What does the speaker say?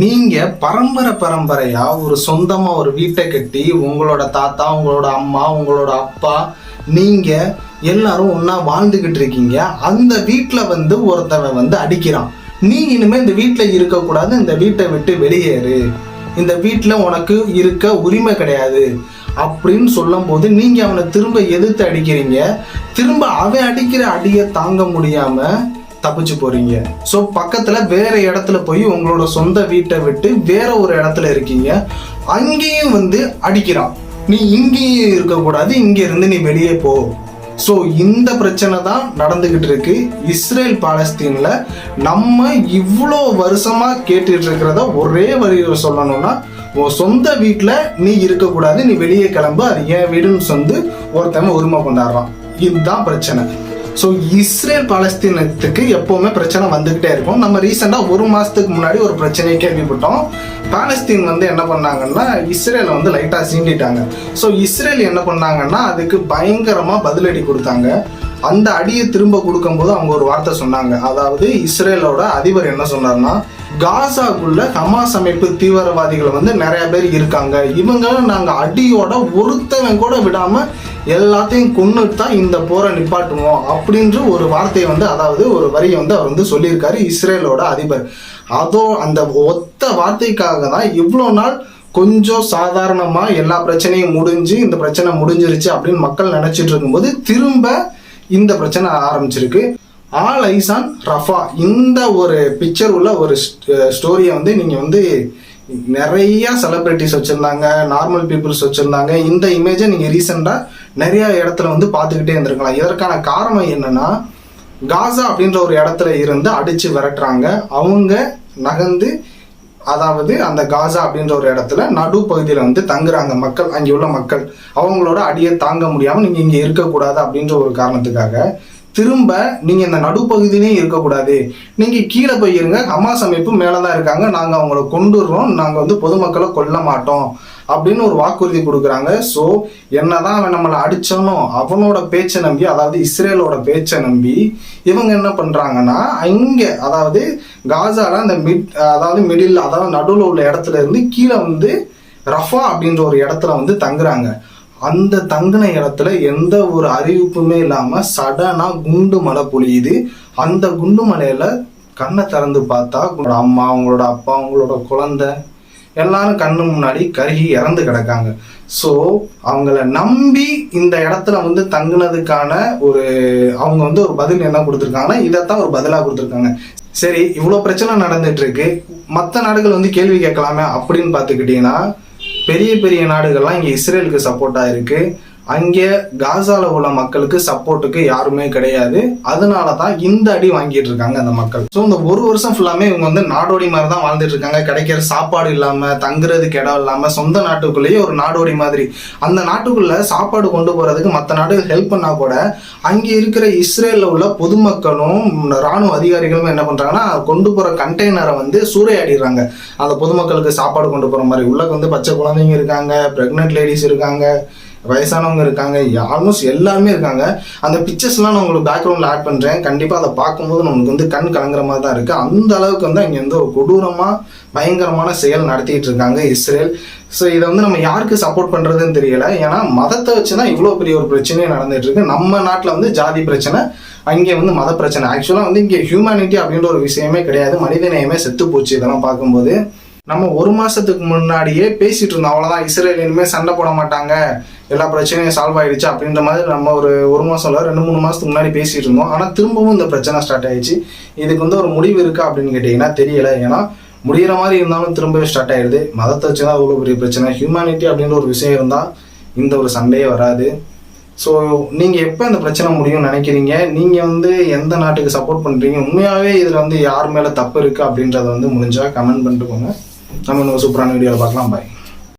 நீங்க பரம்பரையா ஒரு சொந்தமா ஒரு வீட்டை கட்டி உங்களோட தாத்தா, உங்களோட அம்மா, உங்களோட அப்பா, நீங்க எல்லாரும் ஒன்னா வாழ்ந்துகிட்டு இருக்கீங்க. அந்த வீட்டுல ஒருத்தவன் அடிக்கிறான். நீ இனிமே இந்த வீட்டுல இருக்கக்கூடாது, இந்த வீட்டை விட்டு வெளியேறு, இந்த வீட்டுல உனக்கு இருக்க உரிமை கிடையாது அப்படின்னு சொல்லும் போது நீங்க அவனை திரும்ப எதிர்த்து அடிக்கிறீங்க. திரும்ப அவன் அடிக்கிற அடியை தாங்க முடியாம தப்பிச்சு போறீங்க. ஸோ பக்கத்துல வேற இடத்துல போய் உங்களோட சொந்த வீட்டை விட்டு வேற ஒரு இடத்துல இருக்கீங்க. அங்கேயும் அடிக்கிறான். நீ இங்கேயும் இருக்கக்கூடாது, இங்க இருந்து நீ வெளியே போ. ஸோ இந்த பிரச்சனை தான் நடந்துகிட்டு இருக்கு இஸ்ரேல் பாலஸ்தீன்ல. நம்ம இவ்வளோ வருஷமா கேட்டுட்டு இருக்கிறத ஒரே வரியில் சொல்லணும்னா, உன் சொந்த வீட்டில் நீ இருக்கக்கூடாது, நீ வெளியே கிளம்பு, அது ஏன் வீடுன்னு ஒருத்தவன் உரிமை கொண்டாடுறான். இதுதான் பிரச்சனை. ஸோ இஸ்ரேல் பாலஸ்தீனத்துக்கு எப்பவுமே பிரச்சனை வந்துகிட்டே இருக்கும். நம்ம ரீசெண்டாக ஒரு மாசத்துக்கு முன்னாடி ஒரு பிரச்சனையை கேள்விப்பட்டோம். பாலஸ்தீன் என்ன பண்ணாங்கன்னா இஸ்ரேலை லைட்டாக சீண்டிட்டாங்க. ஸோ இஸ்ரேல் என்ன பண்ணாங்கன்னா அதுக்கு பயங்கரமா பதிலடி கொடுத்தாங்க. அந்த அடியை திரும்ப கொடுக்கும்போது அவங்க ஒரு வார்த்தை சொன்னாங்க. அதாவது இஸ்ரேலோட அதிபர் என்ன சொன்னார்னா, காசாக்குள்ள ஹமாஸ் அமைப்பு தீவிரவாதிகள் நிறைய பேர் இருக்காங்க, இவங்க நாங்க அடியோட ஒருத்தவன் கூட விடாம எல்லாத்தையும் கொன்னுட்டு தான் இந்த போரை நிப்பாட்டுவோம் அப்படின்ற ஒரு வார்த்தையை அதாவது ஒரு வரியை அவர் சொல்லியிருக்காரு இஸ்ரேலோட அதிபர். அதோ அந்த ஒத்த வார்த்தைக்காக தான் இவ்வளோ நாள் கொஞ்சம் சாதாரணமா எல்லா பிரச்சனையும் முடிஞ்சு இந்த பிரச்சனை முடிஞ்சிருச்சு அப்படின்னு மக்கள் நினைச்சிட்டு இருக்கும்போது திரும்ப இந்த பிரச்சனை ஆரம்பிச்சிருக்கு. ஆல் ஐஸ் ஆன் ரஃபா இந்த ஒரு பிக்சர் உள்ள ஒரு ஸ்டோரியை நீங்க நிறைய செலிபிரிட்டிஸ் வச்சிருந்தாங்க, நார்மல் பீப்புள்ஸ் வச்சிருந்தாங்க. இந்த இமேஜை நீங்க ரீசெண்டா நிறைய இடத்துல பார்த்துக்கிட்டே இருந்திருக்கலாம். இதற்கான காரணம் என்னன்னா, காசா அப்படின்ற ஒரு இடத்துல இருந்து அடிச்சு விரட்டுறாங்க. அவங்க நகர்ந்து அதாவது அந்த காசா அப்படின்ற ஒரு இடத்துல நடுப்பகுதியில தங்குறாங்க மக்கள். அங்கே உள்ள மக்கள் அவங்களோட அடியை தாங்க முடியாம நீங்க இங்க இருக்கக்கூடாது அப்படின்ற ஒரு காரணத்துக்காக திரும்ப நீங்க இந்த நடுப்பகுதியிலையும் இருக்கக்கூடாது, நீங்க கீழே போயிருங்க, ஹமாஸ் அமைப்பு மேலதான் இருக்காங்க, நாங்க அவங்கள கொண்டுடுறோம், நாங்க பொதுமக்களை கொல்ல மாட்டோம் அப்படின்னு ஒரு வாக்குறுதி கொடுக்குறாங்க. ஸோ என்னதான் அவன் நம்மளை அடிச்சானோ அவனோட பேச்சை நம்பி, அதாவது இஸ்ரேலோட பேச்சை நம்பி இவங்க என்ன பண்றாங்கன்னா, இங்க அதாவது காசால அந்த மிடில் அதாவது நடுவில் உள்ள இடத்துல இருந்து கீழே ரஃபா அப்படின்ற ஒரு இடத்துல தங்குறாங்க. அந்த தங்கின இடத்துல எந்த ஒரு அறிவிப்புமே இல்லாம சடனா குண்டு மழை பொழியுது. அந்த குண்டு மலையில கண்ணை திறந்து பார்த்தா உங்களோட அம்மா, உங்களோட அப்பா, உங்களோட குழந்தை எல்லாரும் கண்ணு முன்னாடி கருகி இறந்து கிடக்காங்க. ஸோ அவங்கள நம்பி இந்த இடத்துல தங்குனதுக்கான ஒரு அவங்க ஒரு பதில் என்ன கொடுத்துருக்காங்கன்னா, இதைத்தான் ஒரு பதிலாக கொடுத்துருக்காங்க. சரி, இவ்வளோ பிரச்சனை நடந்துட்டு இருக்கு, மற்ற நாடுகள் கேள்வி கேட்கலாமே அப்படின்னு பார்த்துக்கிட்டீங்கன்னா, பெரிய பெரிய நாடுகள்லாம் இங்கே இஸ்ரேலுக்கு சப்போர்ட்டாக இருக்கு. அங்கே காசால உள்ள மக்களுக்கு சப்போர்ட்டுக்கு யாருமே கிடையாது. அதனால தான் இந்த அடி வாங்கிட்டு இருக்காங்க அந்த மக்கள். ஸோ இந்த ஒரு வருஷம் ஃபுல்லாமே இவங்க நாடோடி மாதிரி தான் வாழ்ந்துட்டு இருக்காங்க. கிடைக்கிற சாப்பாடு இல்லாம, தங்குறதுக்கு இடம் இல்லாம, சொந்த நாட்டுக்குள்ளேயே ஒரு நாடோடி மாதிரி. அந்த நாட்டுக்குள்ள சாப்பாடு கொண்டு போறதுக்கு மற்ற நாடுகள் ஹெல்ப் பண்ணா கூட அங்கே இருக்கிற இஸ்ரேல்ல உள்ள பொதுமக்களும் ராணுவ அதிகாரிகளும் என்ன பண்றாங்கன்னா, கொண்டு போற கண்டெய்னரை சூறையாடிடுறாங்க. அந்த பொதுமக்களுக்கு சாப்பாடு கொண்டு போற மாதிரி. உள்ள பச்சை குழந்தைங்க இருக்காங்க, பிரெக்னென்ட் லேடிஸ் இருக்காங்க, வயசானவங்க இருக்காங்க, ஆல்மோஸ்ட் எல்லாருமே இருக்காங்க. அந்த பிக்சர்ஸ்லாம் நான் உங்களுக்கு பேக்ரவுண்ட்ல ஆட் பண்றேன். கண்டிப்பா அதை பார்க்கும்போது நமக்கு கண் கலங்குற மாதிரி தான் இருக்கு. அந்த அளவுக்கு இங்க ஒரு கொடூரமா பயங்கரமான செயல் நடத்திட்டு இருக்காங்க இஸ்ரேல். ஸோ இதை நம்ம யாருக்கு சப்போர்ட் பண்றதுன்னு தெரியல. ஏன்னா மதத்தை வச்சுதான் இவ்வளவு பெரிய ஒரு பிரச்சனையே நடந்துட்டு இருக்கு. நம்ம நாட்டுல ஜாதி பிரச்சனை, அங்கே மத பிரச்சனை. ஆக்சுவலா இங்க ஹியூமனிட்டி அப்படின்ற ஒரு விஷயமே கிடையாது, மனிதநேயமே செத்து போச்சு. இதெல்லாம் பார்க்கும்போது நம்ம ஒரு மாசத்துக்கு முன்னாடியே பேசிட்டு இருந்தோம், அவ்வளவுதான் இஸ்ரேல் இனிமே சண்டை போட மாட்டாங்க, எல்லா பிரச்சனையும் சால்வ் ஆயிடுச்சு அப்படின்ற மாதிரி நம்ம ஒரு மாசம் இல்லை 2-3 மாசத்துக்கு முன்னாடி பேசிட்டு இருந்தோம். ஆனா திரும்பவும் இந்த பிரச்சனை ஸ்டார்ட் ஆயிடுச்சு. இதுக்கு ஒரு முடிவு இருக்கா அப்படின்னு கேட்டீங்கன்னா தெரியல. ஏன்னா முடிகிற மாதிரி இருந்தாலும் திரும்பவே ஸ்டார்ட் ஆயிடுது. மதத்தை வச்சுதான் அவ்வளோ பெரிய பிரச்சனை. ஹியூமனிட்டி அப்படின்ற ஒரு விஷயம் இருந்தா இந்த ஒரு சண்டையே வராது. ஸோ நீங்க எப்போ இந்த பிரச்சனை முடியும்னு நினைக்கிறீங்க? நீங்க எந்த நாட்டுக்கு சப்போர்ட் பண்றீங்க? உண்மையாவே இதுல யார் மேல தப்பு இருக்கு அப்படின்றத முடிஞ்சா கமெண்ட் பண்ணிட்டு போங்க. நம்ம இன்னும் சூப்பரான வீடியோவில் பார்க்கலாம். பாய்.